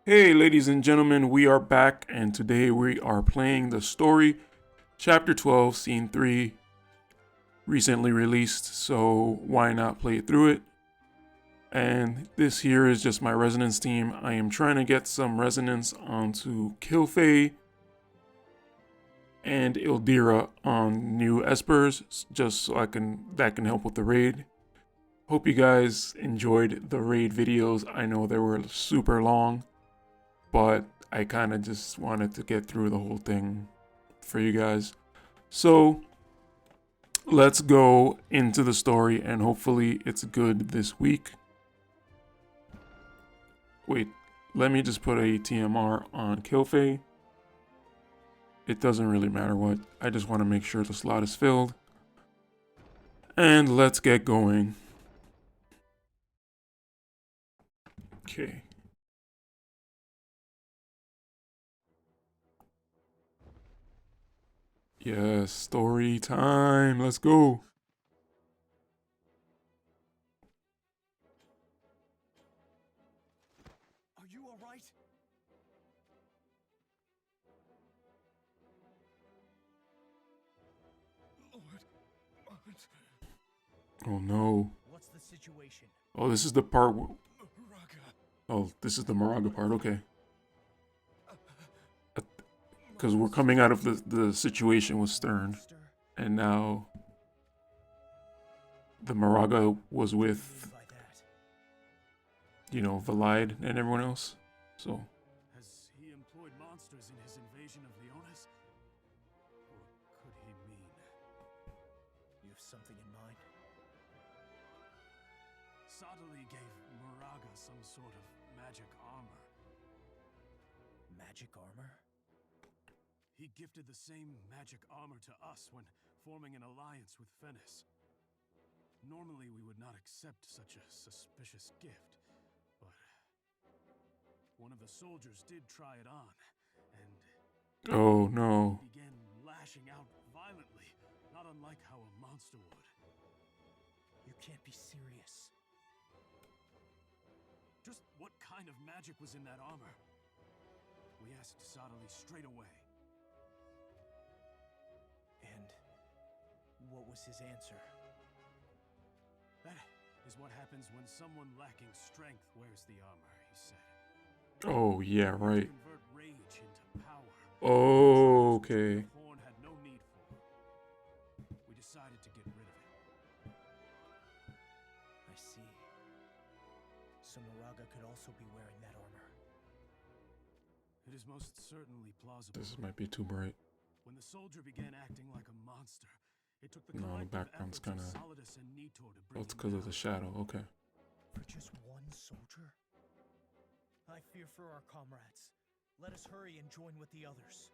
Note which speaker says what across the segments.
Speaker 1: Hey, ladies and gentlemen, we are back, and today we are playing the story, Chapter 12, Scene 3, recently released, so why not play through it? And this here is just my resonance team. I am trying to get some resonance onto KelThaFunkee and Ildira on new espers, just so that can help with the raid. Hope you guys enjoyed the raid videos. I know they were super long, but I kind of just wanted to get through the whole thing for you guys. So let's go into the story, and hopefully it's good this week. Wait, let me just put a TMR on KelThaFunkee. It doesn't really matter what. I just want to make sure the slot is filled. And let's get going. Okay. Yes, story time. Let's go.
Speaker 2: Are you all right? Lord.
Speaker 1: Oh no.
Speaker 2: What's the situation?
Speaker 1: Oh, this is the part.
Speaker 2: Raga.
Speaker 1: Oh, this is the Moraga part. Okay. Because we're coming out of the situation with Stern, and now the Moraga was with, you know, Valide and everyone else. So
Speaker 2: Has he employed monsters in his invasion of Leonis? Or could he mean... You have something in mind? Sadali gave Moraga some sort of magic armor. Magic armor? He gifted the same magic armor to us when forming an alliance with Fennis. Normally we would not accept such a suspicious gift, but one of the soldiers did try it on, and
Speaker 1: oh no.
Speaker 2: began lashing out violently, not unlike how a monster would. You can't be serious. Just what kind of magic was in that armor? We asked Sadali straight away. And what was his answer? That is what happens when someone lacking strength wears the armor, he said.
Speaker 1: Oh yeah, right.
Speaker 2: Convert rage into power.
Speaker 1: Okay.
Speaker 2: Horn had no need for. We decided to get rid of it. I see. So Moraga could also be wearing that armor. It is most certainly plausible.
Speaker 1: This might be too bright.
Speaker 2: When the soldier began acting like a monster, it took the
Speaker 1: No, the
Speaker 2: collective
Speaker 1: background's
Speaker 2: efforts
Speaker 1: kind
Speaker 2: of
Speaker 1: of.
Speaker 2: Solidus and Nitor to
Speaker 1: Oh,
Speaker 2: bring
Speaker 1: it's
Speaker 2: him
Speaker 1: because of
Speaker 2: down.
Speaker 1: the shadow. Okay.
Speaker 2: For just one soldier? I fear for our comrades. Let us hurry and join with the others.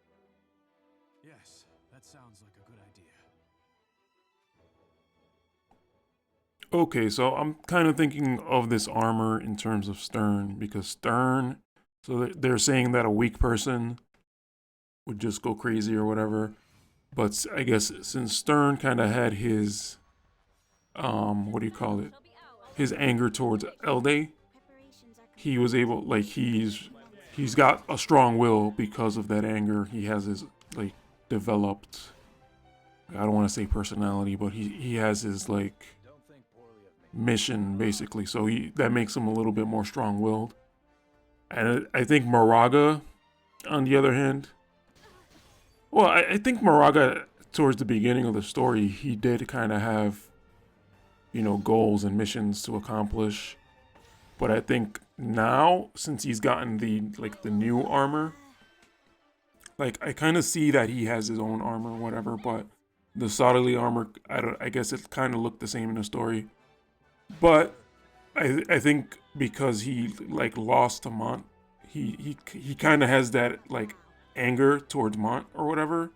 Speaker 2: Yes, that sounds like a good idea.
Speaker 1: Okay, so I'm kind of thinking of this armor in terms of Stern, because Stern. So they're saying that a weak person would just go crazy or whatever. But I guess since Stern kind of had his, what do you call it? His anger towards Elde, he was able, like, he's got a strong will because of that anger. He has his, like, developed, I don't want to say personality, but he has his, like, mission, basically. So that makes him a little bit more strong-willed. And I think Moraga, on the other hand, well, I think Moraga, towards the beginning of the story, he did kind of have, you know, goals and missions to accomplish. But I think now, since he's gotten the new armor, like, I kind of see that he has his own armor or whatever, but the Sadali armor, I guess it kind of looked the same in the story. But I think because he, like, lost to Mont, he kind of has that, like, anger towards Mont or whatever.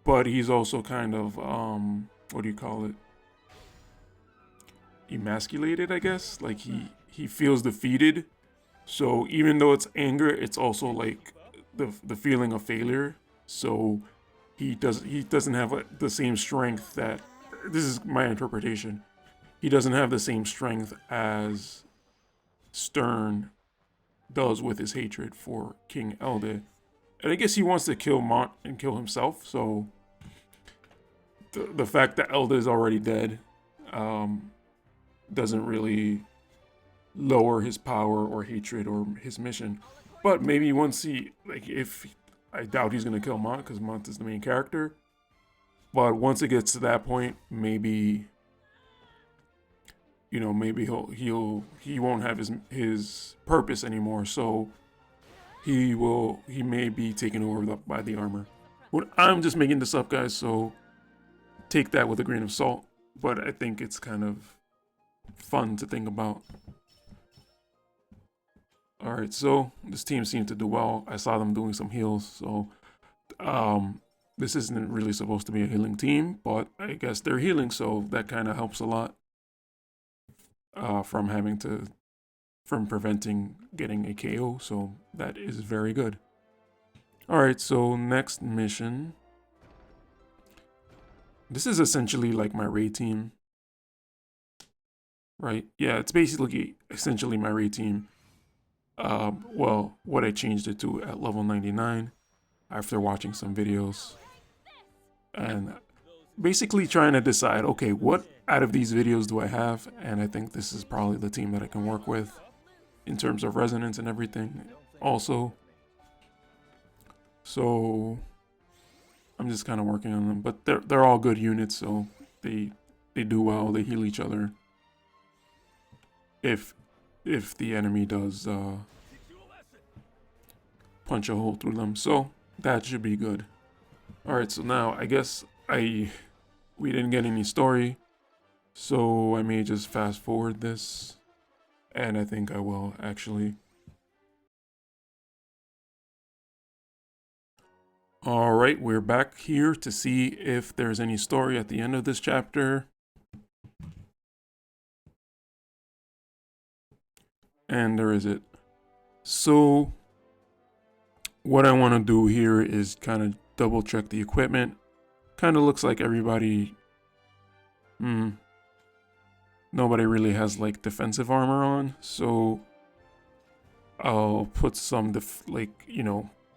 Speaker 1: But he's also kind of, what do you call it? Emasculated, I guess. Like, he feels defeated. So even though it's anger, it's also like the feeling of failure. So he doesn't have, like, the same strength that, this is my interpretation. He doesn't have the same strength as Stern does with his hatred for King Elde. And I guess he wants to kill Mont and kill himself, so the fact that Elde is already dead doesn't really lower his power or hatred or his mission. But maybe once he, like, if, I doubt he's gonna kill Mont because Mont is the main character. But once it gets to that point, maybe, you know, maybe he won't have his purpose anymore. So he may be taken over by the armor. I'm just making this up, guys, so take that with a grain of salt. But I think it's kind of fun to think about. Alright, so this team seemed to do well. I saw them doing some heals, so this isn't really supposed to be a healing team, but I guess they're healing, so that kind of helps a lot from preventing getting a KO, so that is very good. Alright, so next mission. This is essentially like my raid team. Right? Yeah, it's basically essentially my raid team. Well, what I changed it to at level 99 after watching some videos. And basically trying to decide, okay, what out of these videos do I have? And I think this is probably the team that I can work with in terms of resonance and everything also. So I'm just kind of working on them, but they're all good units, so they do well, they heal each other. If the enemy does punch a hole through them, so that should be good. Alright, so now I guess we didn't get any story, so I may just fast forward this, and I think I will actually. Alright, we're back here to see if there's any story at the end of this chapter. And there is it. So what I want to do here is kind of double check the equipment. Kind of looks like everybody, nobody really has like defensive armor on, so I'll put some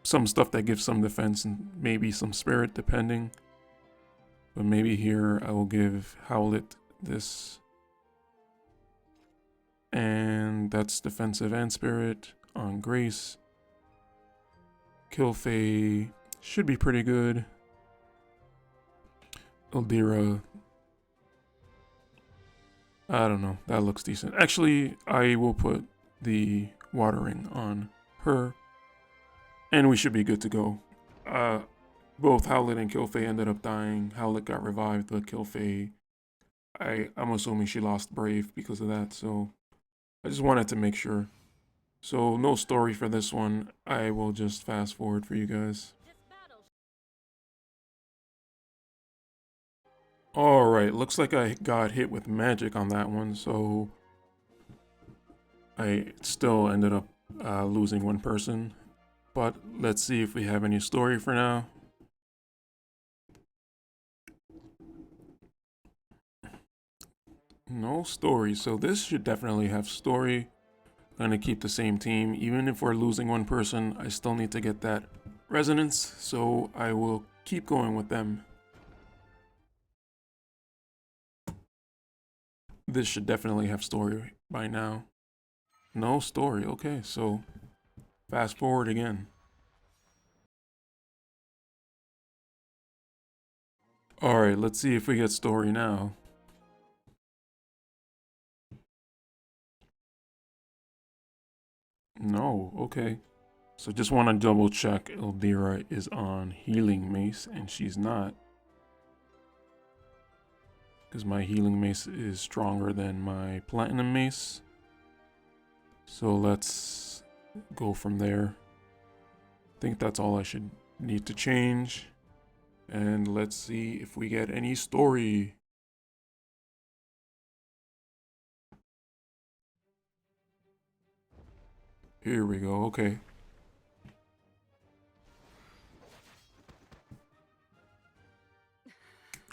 Speaker 1: some stuff that gives some defense and maybe some spirit depending. But maybe here I will give Howlet this. And that's defensive and spirit on Grace. KelThaFunkee should be pretty good. Ildira, I don't know, that looks decent. Actually, I will put the watering on her, and we should be good to go. Both Howlet and KelThaFunkee ended up dying. Howlet got revived, but KelThaFunkee, I'm assuming she lost Brave because of that, so I just wanted to make sure. So no story for this one. I will just fast forward for you guys. Alright, looks like I got hit with magic on that one, so I still ended up losing one person. But let's see if we have any story for now. No story, so this should definitely have story. I'm gonna keep the same team. Even if we're losing one person, I still need to get that resonance, so I will keep going with them. This should definitely have story by now. No story, okay, so fast forward again. Alright, let's see if we get story now. No, okay. So just want to double check Ildira is on healing mace and she's not. Because my healing mace is stronger than my platinum mace. So let's go from there. I think that's all I should need to change. And let's see if we get any story. Here we go, okay.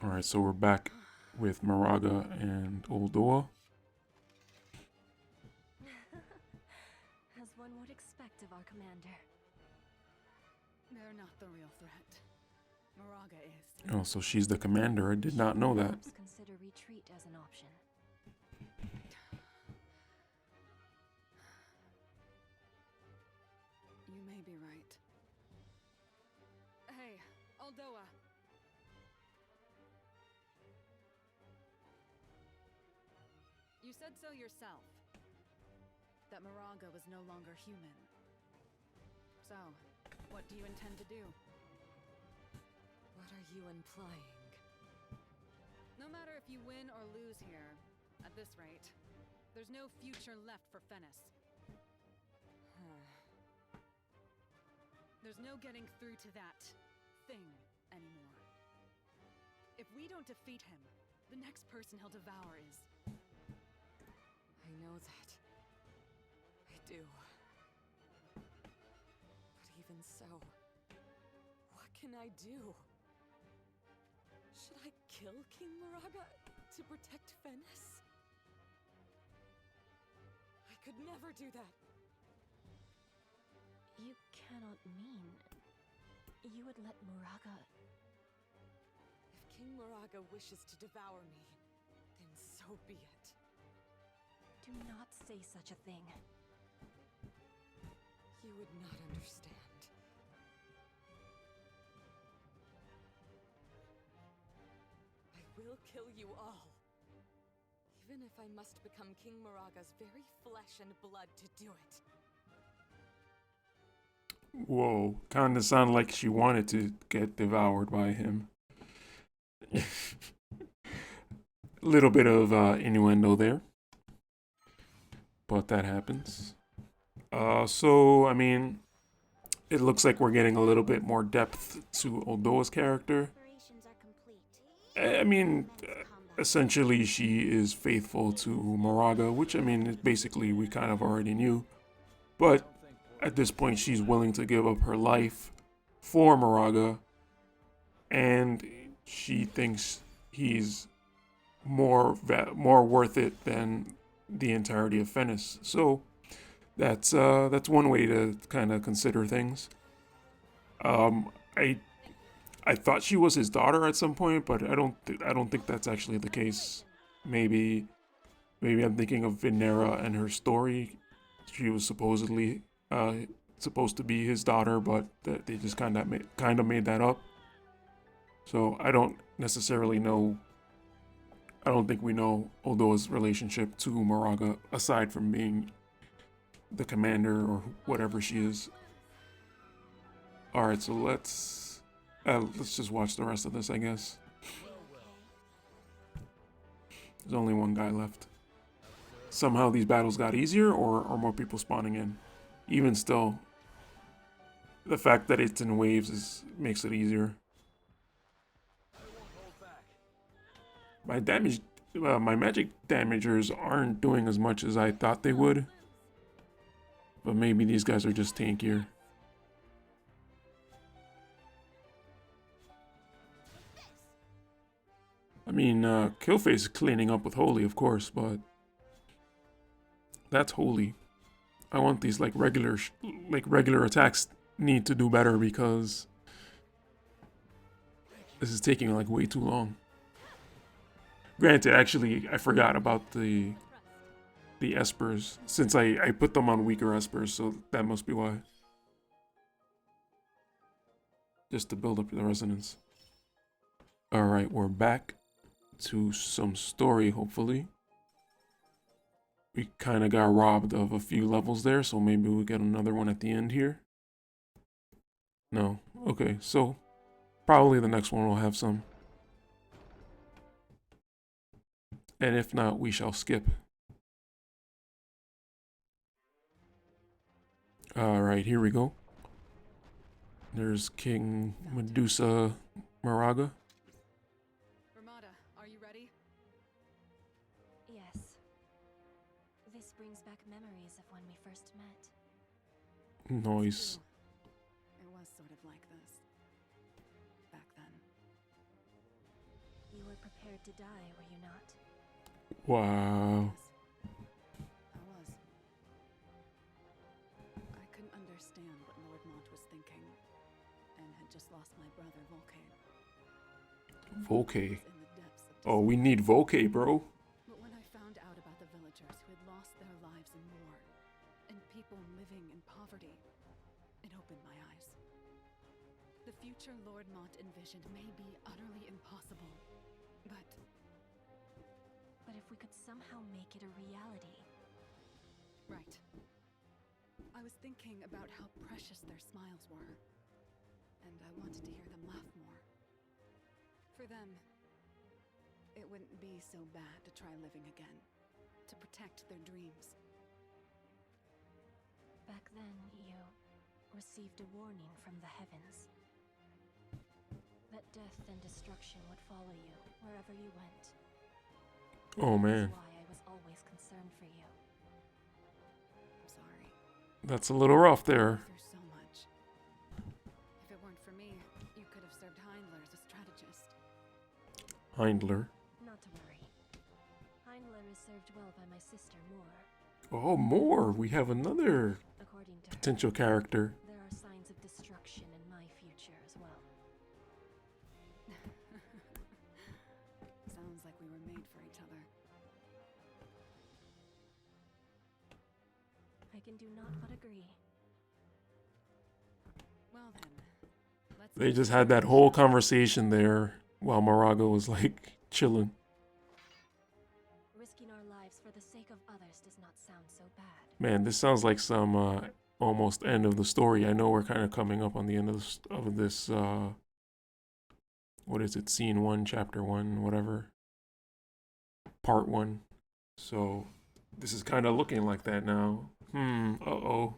Speaker 1: Alright, so we're back with Moraga and Uldoa.
Speaker 3: As one would expect. expect of our commander?
Speaker 4: They're not the real threat. Moraga is.
Speaker 1: Oh, so she's the commander. I did not know that.
Speaker 3: Perhaps consider retreat as an option.
Speaker 4: You may be right. Hey, Aldoa. You said so yourself. That Moraga was no longer human. So, what do you intend to do?
Speaker 3: What are you implying?
Speaker 4: No matter if you win or lose here, at this rate, there's no future left for Fennis. There's no getting through to that thing anymore. If we don't defeat him, the next person he'll devour is...
Speaker 3: I know that. I do. But even so, what can I do? Should I kill King Moraga to protect Fennis? I could never do that. You cannot mean you would let Moraga... If King Moraga wishes to devour me, then so be it. Do not say such a thing. You would not understand. I will kill you all. Even if I must become King Moraga's very flesh and blood to do it.
Speaker 1: Whoa, kind of sounded like she wanted to get devoured by him. Little bit of innuendo there. But that happens. So, I mean, it looks like we're getting a little bit more depth to Aldoa's character. I mean, essentially she is faithful to Moraga, which, I mean, basically we kind of already knew. But at this point, she's willing to give up her life for Moraga, and she thinks he's more worth it than the entirety of Fennis. So that's one way to kind of consider things. I thought she was his daughter at some point, but I don't think that's actually the case. Maybe I'm thinking of Vinera and her story. She was supposedly supposed to be his daughter, but they just kind of made that up. So I don't necessarily know. I don't think we know Aldoa's relationship to Moraga aside from being the commander or whatever she is. All right, so let's just watch the rest of this, I guess. There's only one guy left. Somehow these battles got easier, or more people spawning in. Even still, the fact that it's in waves makes it easier. My magic damagers aren't doing as much as I thought they would. But maybe these guys are just tankier. I mean, Killface is cleaning up with Holy, of course, but that's Holy. I want these regular attacks need to do better because this is taking way too long. Granted, actually, I forgot about the espers since I put them on weaker espers, so that must be why. Just to build up the resonance. All right, we're back to some story, hopefully. We kind of got robbed of a few levels there, so maybe we'll get another one at the end here. No. Okay, so probably the next one will have some. And if not, we shall skip. Alright, here we go. There's King Medusa Moraga.
Speaker 4: Ramada, are you ready?
Speaker 3: Yes. This brings back memories of when we first met.
Speaker 1: Nice.
Speaker 4: It was sort of like this. Back then.
Speaker 3: You were prepared to die, were you not?
Speaker 1: Wow.
Speaker 4: I was. I couldn't understand what Lord Mont was thinking, and had just lost my brother, Volkay.
Speaker 1: Volkay.
Speaker 4: In the depths of
Speaker 1: Oh, we need Volkay, bro.
Speaker 4: But when I found out about the villagers who had lost their lives in war, and people living in poverty, it opened my eyes. The future Lord Mont envisioned may be utterly impossible, but
Speaker 3: But if we could somehow make it a reality.
Speaker 4: right. I was thinking about how precious their smiles were, and I wanted to hear them laugh more. For them, it wouldn't be so bad to try living again, to protect their dreams.
Speaker 3: Back then, you received a warning from the heavens. That death and destruction would follow you wherever you went.
Speaker 1: Oh, man.
Speaker 3: That's why I was always concerned for you.
Speaker 4: I'm sorry.
Speaker 1: That's a little rough there.
Speaker 4: Through so much. If it weren't for me, you could have served Heindler as a strategist.
Speaker 1: Heindler.
Speaker 3: Not to worry. Heindler is served well by my sister, Moore.
Speaker 1: Oh, more. We have another
Speaker 3: According to her,
Speaker 1: potential character.
Speaker 3: there are signs of destruction in my future as well.
Speaker 4: Sounds like we were made for each other.
Speaker 3: I can do naught but agree.
Speaker 4: Well then, let's
Speaker 1: They just had that whole conversation there while Moraga was like chilling.
Speaker 3: Risking our lives for the sake of others does not sound so bad.
Speaker 1: Man, this sounds like some almost end of the story. I know we're kind of coming up on the end of this what is it? Scene 1, chapter 1, whatever. Part 1. So this is kind of looking like that now. Uh-oh.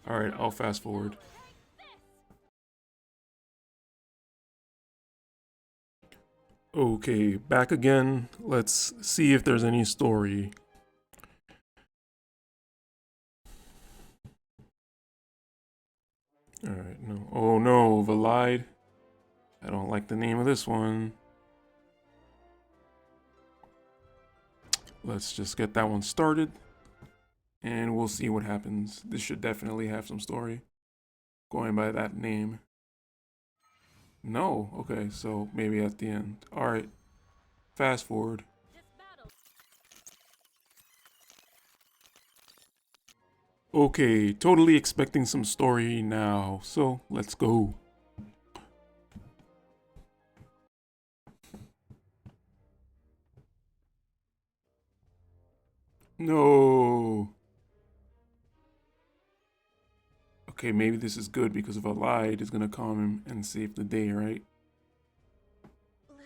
Speaker 1: All right, I'll fast forward. Okay, back again. Let's see if there's any story. Alright, no. Oh no, Valide. I don't like the name of this one. Let's just get that one started. And we'll see what happens. This should definitely have some story. Going by that name. No, okay, so maybe at the end. Alright. Fast forward. Okay, totally expecting some story now, so let's go. No. Okay, maybe this is good because if I lied, it's gonna calm him and save the day, right?
Speaker 3: Lilith.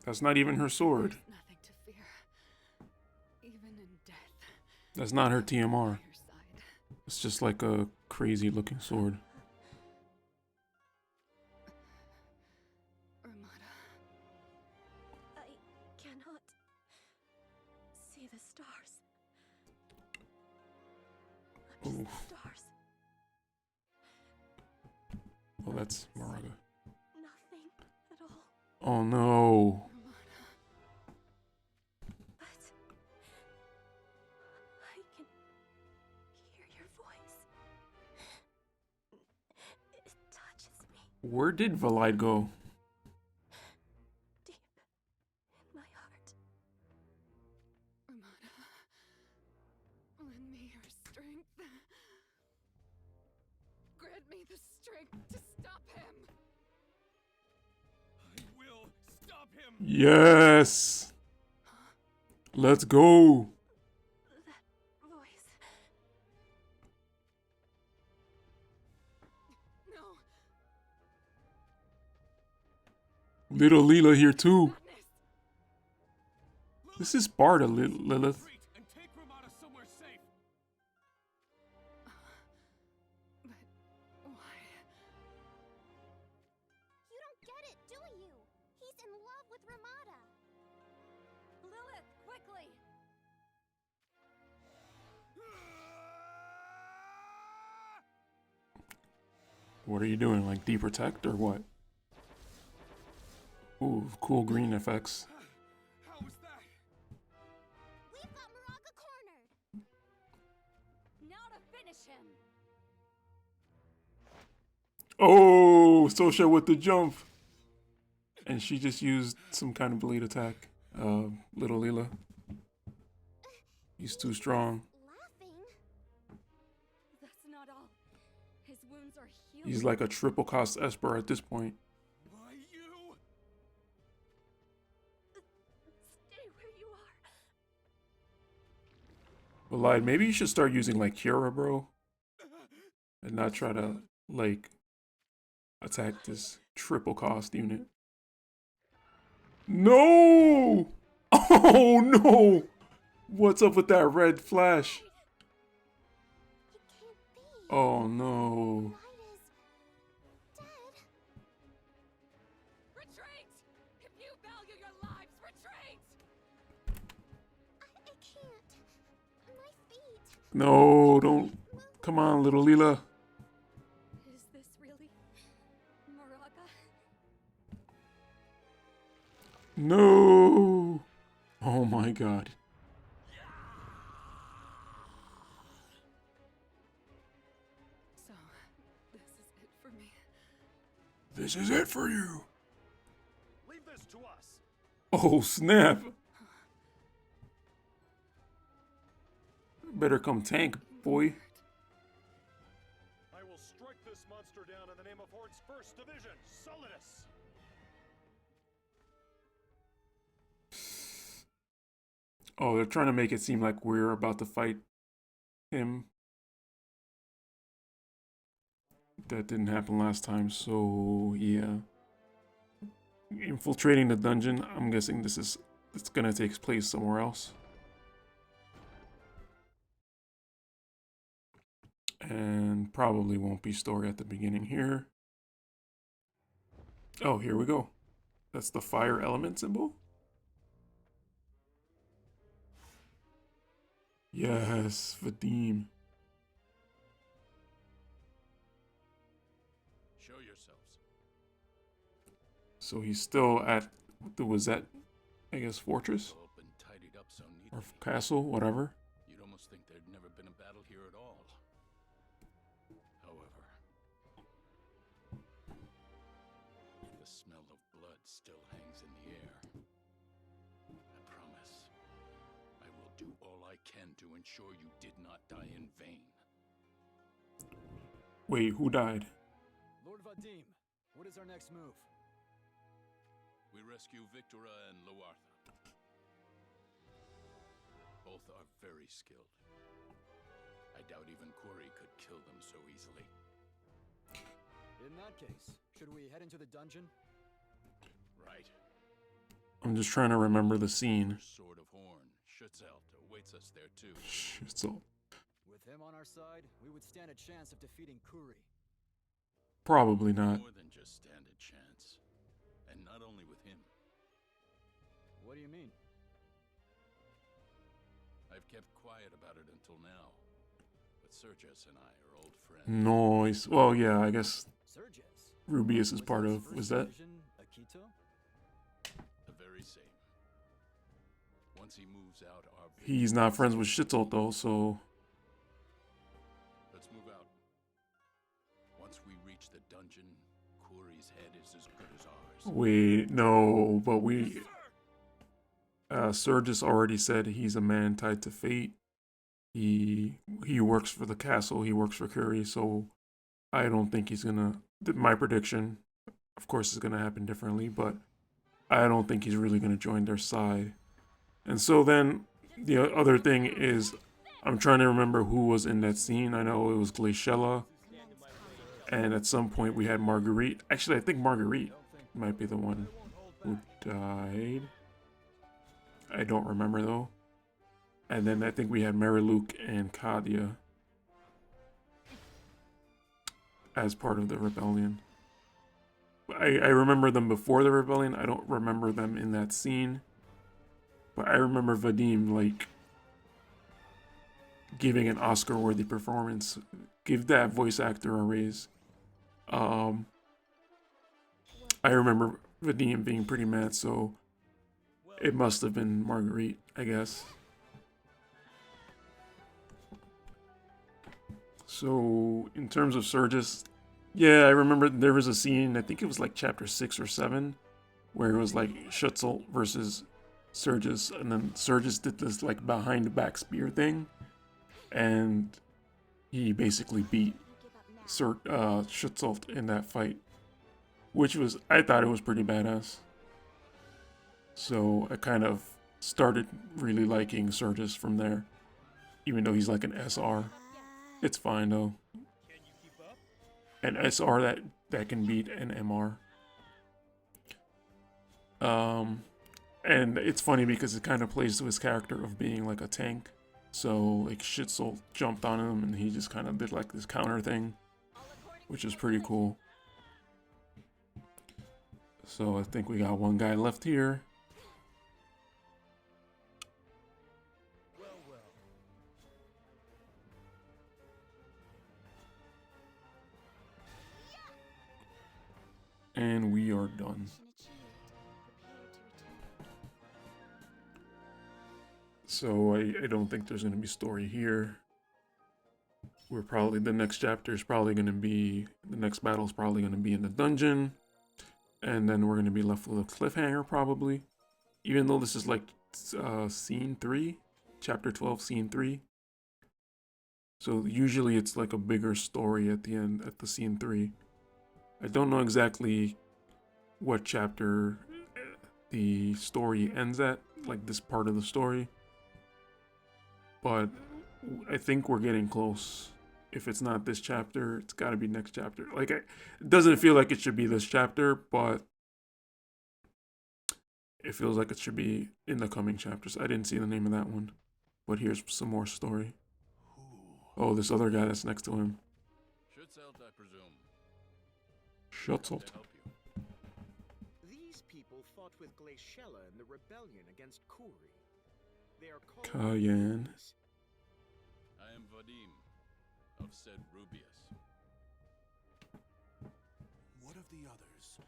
Speaker 1: That's not even her sword.
Speaker 4: There's nothing to fear. Even in death.
Speaker 1: That's not her
Speaker 4: By
Speaker 1: TMR.
Speaker 4: your side.
Speaker 1: It's just like a crazy looking sword.
Speaker 4: Ramada.
Speaker 3: I cannot see the stars. I'm
Speaker 1: Ooh.
Speaker 3: just stars.
Speaker 1: Oh, that's Moraga.
Speaker 3: Nothing at all.
Speaker 1: Oh no.
Speaker 3: But I can hear your voice. It touches me
Speaker 1: Where did Valide go?
Speaker 3: deep in my heart.
Speaker 4: Ramada. Lend me your strength. Grant me the strength to stop him.
Speaker 2: I will stop him!
Speaker 1: Yes. Let's go.
Speaker 3: That voice.
Speaker 4: No.
Speaker 1: Little Leela here too.
Speaker 4: Madness.
Speaker 1: This is Barda, Lilith.
Speaker 2: Retreat and take Ramada somewhere safe!
Speaker 4: But why?
Speaker 5: You don't get it, do you? He's in love with Ramada.
Speaker 4: Lilith, quickly!
Speaker 1: What are you doing? Like deprotect or what? Ooh, cool green effects.
Speaker 2: How was that?
Speaker 4: him.
Speaker 1: Oh, Sosha with the jump. And she just used some kind of blade attack. Little Leela. He's too strong.
Speaker 5: Laughing?
Speaker 4: That's not all. His wounds are healing.
Speaker 1: He's like a triple cost Esper at this point.
Speaker 2: Why you?
Speaker 3: Stay where you are.
Speaker 1: But like, maybe you should start using like Kira, bro. And not try to like attack this triple cost unit. No! Oh no! What's up with that red flash?
Speaker 5: It can't be.
Speaker 1: Oh no.
Speaker 5: Light is dead.
Speaker 4: Retreat! If you value your lives, retreat!
Speaker 5: I can't. My feet.
Speaker 1: No, don't. Come on, little Leela.
Speaker 4: Is this really Moraga?
Speaker 1: No. Oh my god.
Speaker 4: So, this is it for me.
Speaker 1: This is it for you.
Speaker 2: Leave this to us.
Speaker 1: Oh snap. Better come tank, boy.
Speaker 2: I will strike this monster down in the name of Horde's 1st Division, Solidus.
Speaker 1: Oh, they're trying to make it seem like we're about to fight him. That didn't happen last time, so yeah. Infiltrating the dungeon, I'm guessing it's gonna take place somewhere else. And probably won't be story at the beginning here. Oh, here we go. That's the fire element symbol. Yes, Vadim.
Speaker 2: Show yourselves.
Speaker 1: So he's still at the, was that, I guess, fortress
Speaker 2: All been tidied up so
Speaker 1: or
Speaker 2: neatly.
Speaker 1: castle, whatever.
Speaker 2: You'd almost think there'd never been a battle here at all. However, the smell of blood still hangs in the air. I promise, I will do all I can to ensure you did not die in vain.
Speaker 1: Wait, who died?
Speaker 6: Lord Vadim, what is our next move?
Speaker 2: We rescue Victora and Loartha. Both are very skilled. I doubt even Kuri could kill them so easily.
Speaker 6: In that case, should we head into the dungeon?
Speaker 2: Right.
Speaker 1: I'm just trying to remember the scene.
Speaker 2: Sword of Horn, Schutzelt, awaits us there too.
Speaker 1: So
Speaker 6: With him on our side, we would stand a chance of defeating Kuri.
Speaker 1: probably not.
Speaker 2: More than just stand a chance. And not only with him.
Speaker 6: What do you mean?
Speaker 2: I've kept quiet about it until now. But Sergius and I are old friends.
Speaker 1: Noise. Well, yeah, I guess
Speaker 6: Sergius.
Speaker 1: Rubius is part
Speaker 6: his
Speaker 1: of.
Speaker 6: first
Speaker 1: Was that?
Speaker 6: division Akito?
Speaker 2: The very same. Once he moves out, our
Speaker 1: He's not friends with Shitzel though, so
Speaker 2: Let's move out. Once we reach the dungeon, Kuri's head is as good as ours.
Speaker 1: wait, no, but we. Sergis already said he's a man tied to fate. He works for the castle. He works for Curie, so I don't think he's gonna. My prediction, of course, is gonna happen differently, but I don't think he's really gonna join their side. And so then the other thing is, I'm trying to remember who was in that scene. I know it was Glaciella, and at some point we had Marguerite. Actually, I think Marguerite might be the one who died. I don't remember though. And then I think we had Mariluke and Kadia as part of the rebellion. I remember them before the rebellion. I don't remember them in that scene. But I remember Vadim, like, giving an Oscar-worthy performance. Give that voice actor a raise. I remember Vadim being pretty mad, so it must have been Marguerite, I guess. So in terms of Surges, yeah, I remember there was a scene, I think it was like chapter 6 or 7, where it was like Schutzel versus Surges, and then Surges did this like behind the back spear thing, and he basically beat Schutzel in that fight, which was, I thought it was pretty badass. So I kind of started really liking Surges from there, even though he's like an SR. It's fine though. An SR that can beat an MR. And it's funny because it kind of plays to his character of being like a tank. So like Schutzel jumped on him and he just kind of did like this counter thing, which is pretty cool. So I think we got one guy left here. And we are done. So I don't think there's going to be story here. We're probably, the next chapter is probably going to be, the next battle is probably going to be in the dungeon. And then we're going to be left with a cliffhanger probably. Even though this is like scene 3, chapter 12, scene 3. So usually it's like a bigger story at the end, at the scene 3. I don't know exactly what chapter the story ends at, like this part of the story. But I think we're getting close. If it's not this chapter, it's got to be next chapter. Like, it doesn't feel like it should be this chapter, but it feels like it should be in the coming chapters. I didn't see the name of that one, but here's some more story. Oh, this other guy that's next to him.
Speaker 6: Schutzelt, I presume.
Speaker 1: Schutzelt.
Speaker 6: To help you.
Speaker 7: These people fought with Glaciella in the rebellion against Kuri. They are called
Speaker 1: Cayenne.
Speaker 7: Rubies.
Speaker 6: I am Vadim, of said Rubius.
Speaker 2: What of the others?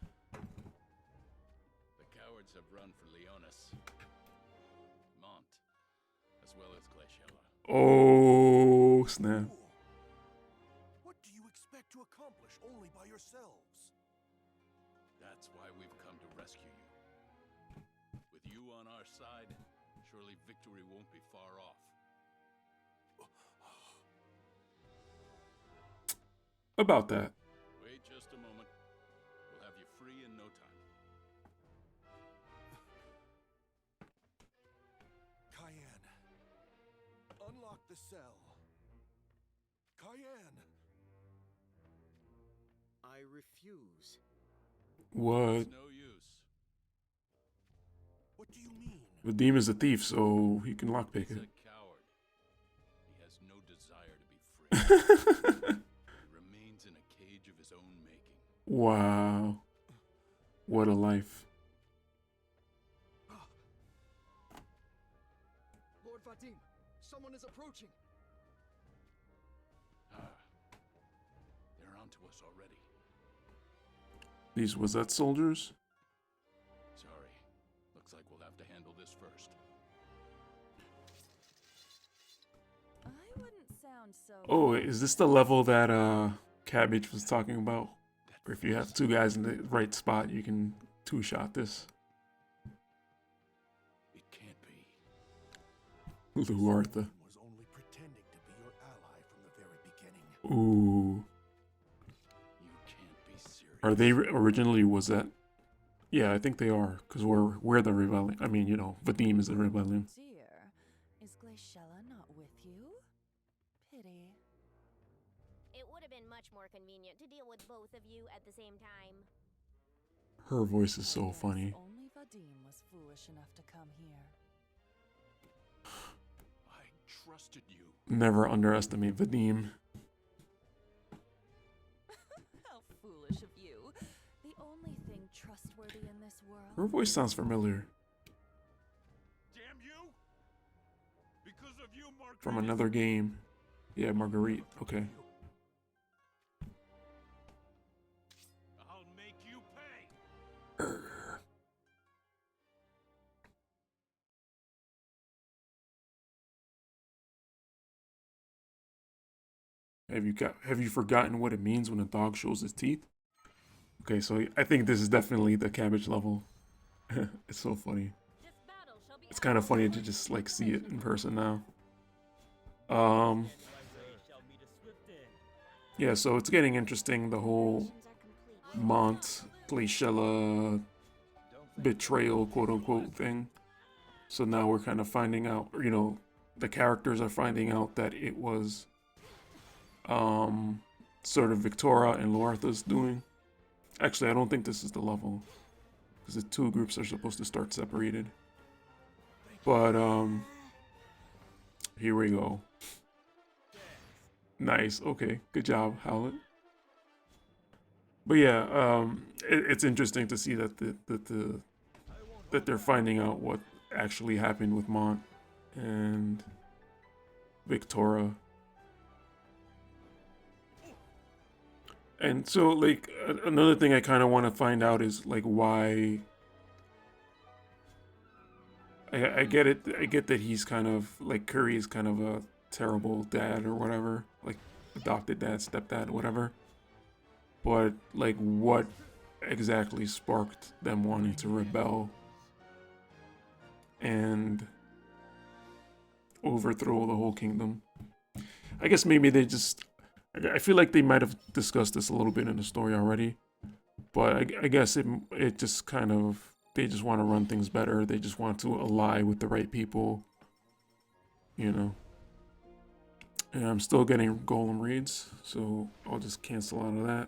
Speaker 6: The cowards have run for Leonis, Mont, as well as Glaciella.
Speaker 1: Oh, snap.
Speaker 2: What do you expect to accomplish only by yourselves?
Speaker 6: That's why we've come to rescue you. With you on our side, surely victory won't be far off.
Speaker 1: About that.
Speaker 6: Wait just a moment. We'll have you free in no time.
Speaker 2: Cayenne. Unlock the cell. Cayenne.
Speaker 7: I refuse.
Speaker 1: What?
Speaker 6: It's no use.
Speaker 2: What do you mean?
Speaker 1: Vadim is a thief, so he can lockpick
Speaker 6: He's
Speaker 1: it.
Speaker 6: a coward. He has no desire to be free. He remains in a cage of his own making.
Speaker 1: Wow. What a life.
Speaker 6: Lord Vadim, someone is approaching. They're onto us already.
Speaker 1: These was that soldiers?
Speaker 6: Sorry. Looks like we'll have to handle this first.
Speaker 3: I wouldn't sound so.
Speaker 1: Oh, is this the level that Cabbage was talking about? Or if you have two guys in the right spot, you can two-shot this.
Speaker 6: It can't be.
Speaker 1: Luartha.
Speaker 2: Was only pretending to be your ally from the very beginning.
Speaker 1: Ooh.
Speaker 6: You can't be serious.
Speaker 1: Are they originally, was that? Yeah, I think they are, because we're the rebellion. I mean, you know, Vadim is the rebellion.
Speaker 3: Dear, is Glaciella not with you? Pity.
Speaker 5: It would have been much more convenient to deal with both of you at the same time.
Speaker 1: Her voice is so
Speaker 3: Yes,
Speaker 1: funny.
Speaker 3: Only Vadim was foolish enough to come here.
Speaker 6: I trusted you.
Speaker 1: Never underestimate Vadim.
Speaker 3: How foolish of you. The only thing trustworthy in this world.
Speaker 1: Her voice sounds familiar.
Speaker 6: Damn you! Because of you, Mark.
Speaker 1: From another game. Yeah, Marguerite. Okay.
Speaker 6: I'll make you pay.
Speaker 1: Have you forgotten what it means when a dog shows its teeth? Okay, so I think this is definitely the cabbage level. It's so funny. It's kind of funny to just like see it in person now. Um, yeah, so it's getting interesting, the whole Mont Glaciella betrayal, quote unquote, thing. So now we're kind of finding out, or, the characters are finding out that it was sort of Victoria and Loartha's doing. Actually, I don't think this is the level, because the two groups are supposed to start separated. But here we go. Nice. Okay, good job, Howlett. But yeah, it's interesting to see that that they're finding out what actually happened with Mont and Victoria. And so, like, another thing I kind of want to find out is like why. I get it. I get that he's kind of like Curry is kind of a terrible dad or whatever, like adopted dad, stepdad, whatever. But like, what exactly sparked them wanting to rebel and overthrow the whole kingdom? I guess maybe they just. I feel like they might have discussed this a little bit in the story already, but I guess it just kind of they just want to run things better. They just want to ally with the right people, you know. And I'm still getting golem raids, so I'll just cancel out of that.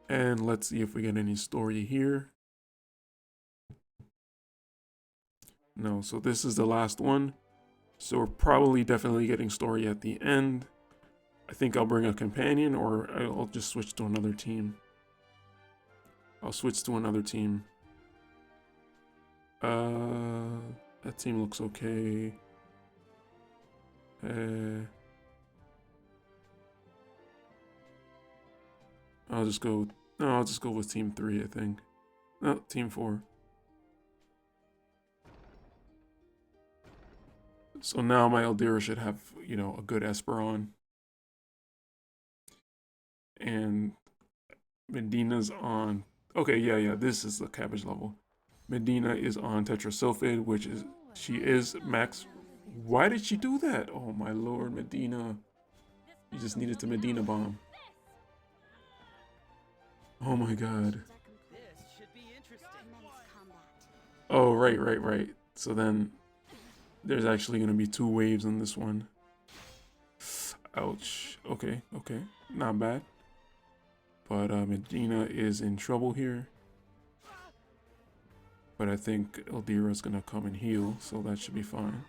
Speaker 1: And let's see if we get any story here. No, so this is the last one. So we're probably definitely getting story at the end. I think I'll bring a companion, or I'll just switch to another team. I'll switch to another team. That team looks okay. I'll just go. No, I'll just go with team 3, I think. No, team 4. So now my Eldira should have, a good Esperon. And Medina's on. Okay, yeah, this is the cabbage level. Medina is on tetrasulfide, which is she is max. Why did she do that? Oh my lord, Medina. You just needed to Medina bomb. Oh my god. Oh, right. So then there's actually going to be 2 waves on this one. Ouch. Okay. Not bad. But Medina is in trouble here. But I think Eldira's going to come and heal, so that should be fine.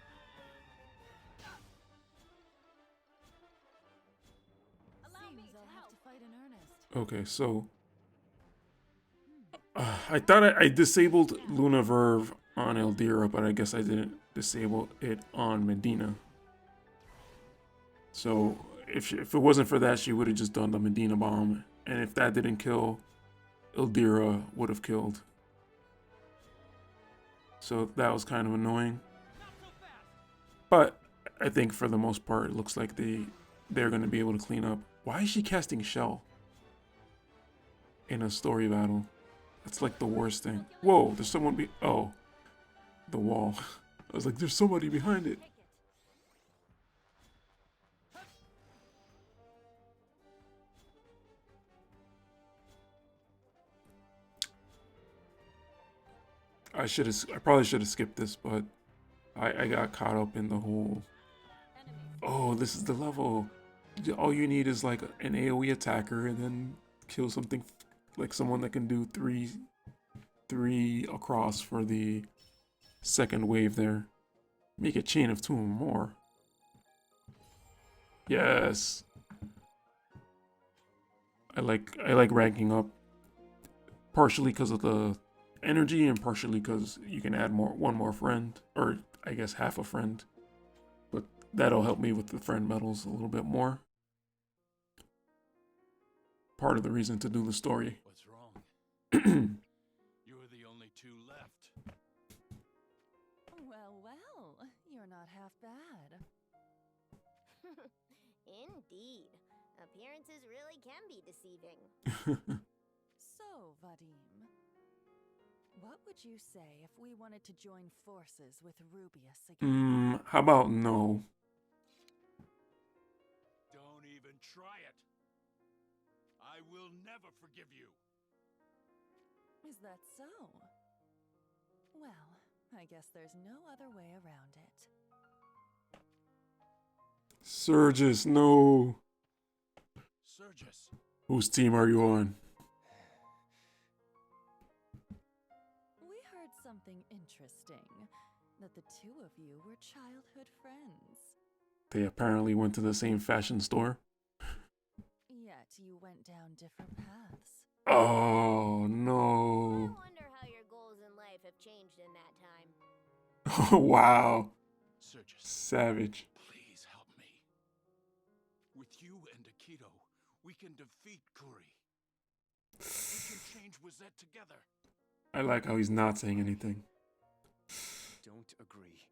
Speaker 1: Okay, so I thought I disabled Luna Verve on Eldira, but I guess I didn't disable it on Medina. So if it wasn't for that, she would have just done the Medina bomb, and if that didn't kill, Eldira would have killed. So that was kind of annoying. But I think for the most part, it looks like they're going to be able to clean up. Why is she casting Shell in a story battle? That's like the worst thing. Whoa, there's someone oh, the wall. I was like, there's somebody behind it. I probably should have skipped this, but I got caught up in the whole. Oh, this is the level. All you need is like an AoE attacker and then kill something like someone that can do three across for the second wave there. Make a chain of 2 or more. Yes. I like ranking up partially because of the energy and partially because you can add one more friend, or I guess half a friend. But that'll help me with the friend medals a little bit more. Part of the reason to do the story.
Speaker 6: What's wrong? You're the only 2 left.
Speaker 3: Well, you're not half bad.
Speaker 5: Indeed. Appearances really can be deceiving.
Speaker 8: So, Vadim, what would you say if we wanted to join forces with Rubius again?
Speaker 1: How about no?
Speaker 6: Don't even try it. I will never forgive you.
Speaker 8: Is that so? Well, I guess there's no other way around it.
Speaker 1: Surges, no.
Speaker 6: Sergius.
Speaker 1: Whose team are you on?
Speaker 8: We heard something interesting, that the two of you were childhood friends.
Speaker 1: They apparently went to the same fashion store.
Speaker 8: Yet you went down different paths.
Speaker 1: Oh,
Speaker 5: I
Speaker 1: no.
Speaker 5: wonder how your goals in life have changed in that time.
Speaker 1: Wow.
Speaker 6: Sergius,
Speaker 1: Savage.
Speaker 6: please help me. With you and Akito, we can defeat Kuri. We can change Wizette together.
Speaker 1: I like how he's not saying anything.
Speaker 7: Don't agree.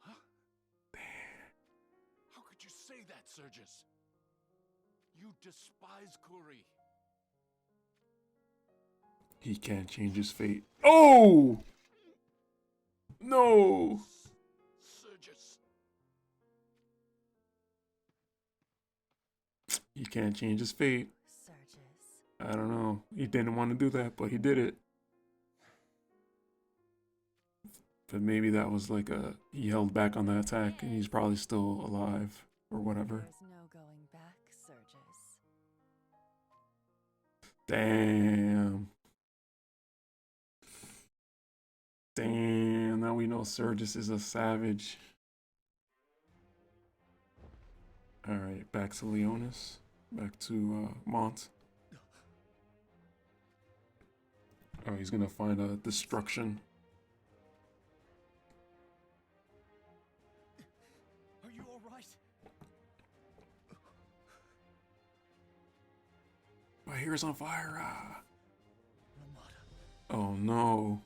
Speaker 6: Huh? How could you say that, Sergius? You despise Kuri.
Speaker 1: He can't change his fate. Oh! No!
Speaker 6: Sergius.
Speaker 1: He can't change his fate.
Speaker 8: Surges.
Speaker 1: I don't know. He didn't want to do that, but he did it. But maybe that was like he held back on the attack and he's probably still alive or whatever.
Speaker 8: There's no going back, Surges.
Speaker 1: Damn. Damn, now we know Sergius is a savage. Alright, back to Leonis. Back to Mont. Oh, he's gonna find a destruction.
Speaker 7: Are you alright?
Speaker 1: My hair's on fire. Ah.
Speaker 7: Ramada,
Speaker 1: Oh no.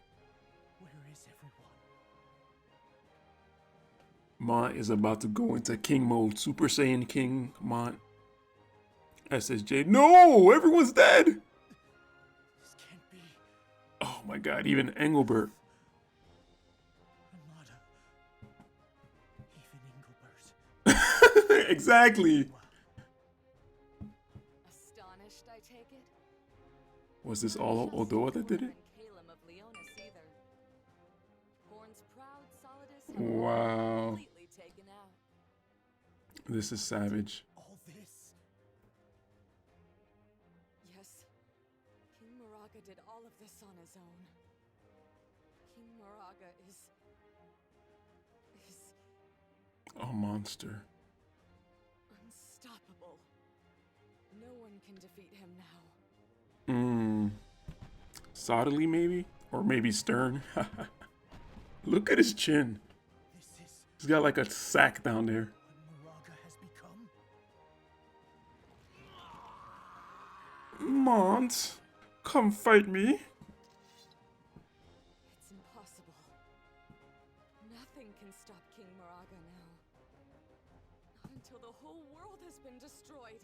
Speaker 7: where is everyone?
Speaker 1: Mont is about to go into King mode. Super Saiyan King Mont. SSJ. No! Everyone's dead!
Speaker 7: This can't be.
Speaker 1: Oh my god, even Engelbert.
Speaker 7: Ramada. Even Engelbert.
Speaker 1: Exactly.
Speaker 4: Astonished, I take it?
Speaker 1: Was this all Odoa that did it?
Speaker 4: Calum of Leonis either. Horn's proud Solidus had
Speaker 1: Wow.
Speaker 4: completely taken out.
Speaker 1: This is savage.
Speaker 7: All this.
Speaker 4: Yes, King Moraga did all of this on his own. King Moraga is
Speaker 1: A monster.
Speaker 4: unstoppable. No one can defeat him now.
Speaker 1: Sottily maybe? Or maybe Stern? Look at his chin.
Speaker 7: This is
Speaker 1: He's got like a sack down there.
Speaker 7: what Moraga has become.
Speaker 1: Mont, come fight me.
Speaker 4: It's impossible. Nothing can stop King Moraga now. Not until the whole world has been destroyed.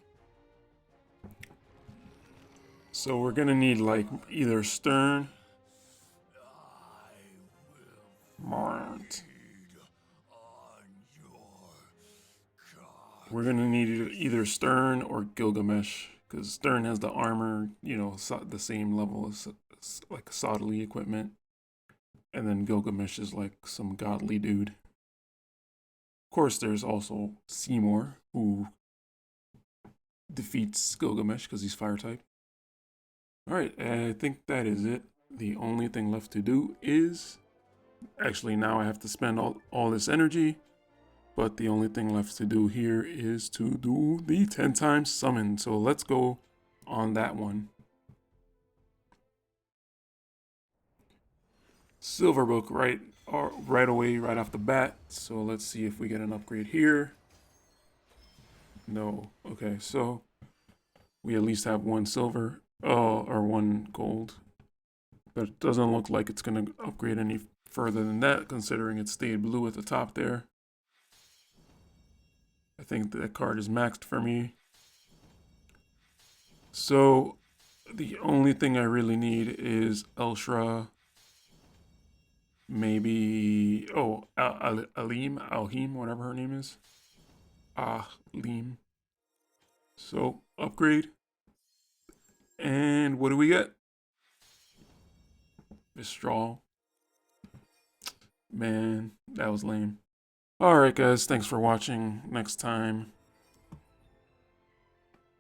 Speaker 1: So we're gonna need like either Stern. Mont. We're gonna need either Stern or Gilgamesh, because Stern has the armor, you know, the same level as like Sottily equipment, and then Gilgamesh is like some godly dude. Of course, there's also Seymour, who defeats Gilgamesh because he's fire type. Alright, I think that is it. The only thing left to do is... Actually, now I have to spend all this energy. But the only thing left to do here is to do the 10 times summon. So let's go on that one. Silverbook right away, right off the bat. So let's see if we get an upgrade here. No. Okay, so we at least have one silver. Or one gold. But it doesn't look like it's going to upgrade any further than that, considering it stayed blue at the top there. think that card is maxed for me. So the only thing I really need is Elshra. Maybe, oh, Alheim, whatever her name is. Alheim. So, upgrade. And what do we get? Mistral. Man, that was lame. Alright guys, thanks for watching. Next time,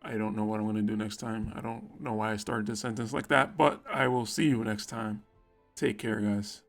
Speaker 1: I don't know what I'm going to do next time. I don't know why I started this sentence like that, but I will see you next time. Take care, guys.